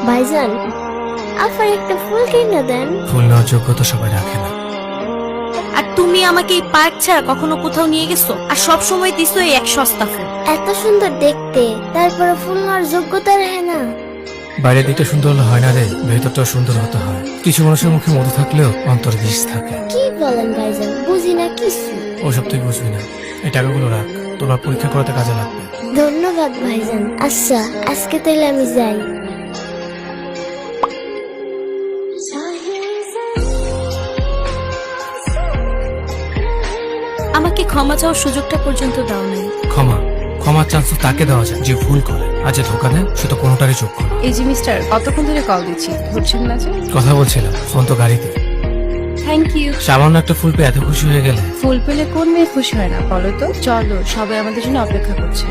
ভাইজান, আফার একটা ফুল কিনে দেন। ফুল নেওয়ার যোগ্যতা সবাই রাখে না। আর তুমি আমাকে এই পার্ক ছাড়া কখনো কোথাও নিয়ে গেছো? আর সব সময় দিছো এই এক সস্তা ফুল। এত সুন্দর দেখতে, তারপরে ফুল নেওয়ার যোগ্যতা রাখে না। বাইরের দিকটা সুন্দর হলে হয় না রে, ভেতরটাও সুন্দর হতে হয়। কিছু মানুষের মুখে মধু থাকলেও অন্তরে বিষ থাকে। কি বলেন ভাইজান, বুঝি না কিছু। ওসব তুই বুঝবি না। এই টাকাগুলো রাখ, তোমার পরীক্ষা করাতে কাজে লাগবে। ধন্যবাদ ভাইজান। আচ্ছা, আজকে তাইলে আমি যাই। আমাকে ক্ষমা চাওয়ার সুযোগটা পর্যন্ত দাও নাই। ক্ষমার চান্স তো তাকে দেওয়া যায় যে ভুল করে, আর যে ধোকা দেয় সে তো কোনোটারই যোগ্য না। এই যে মিস্টার, কতক্ষণ ধরে কল দিচ্ছি, ধরছেন না যে? কথা বলছিলাম, ফোন তো গাড়িতে। Thank you. সামান্য একটা ফুল পেয়ে এত খুশি হয়ে গেলে? ফুল পেলে কোন মেয়ে খুশি হয় না বলো তো? চলো, সবাই আমাদের জন্য অপেক্ষা করছে।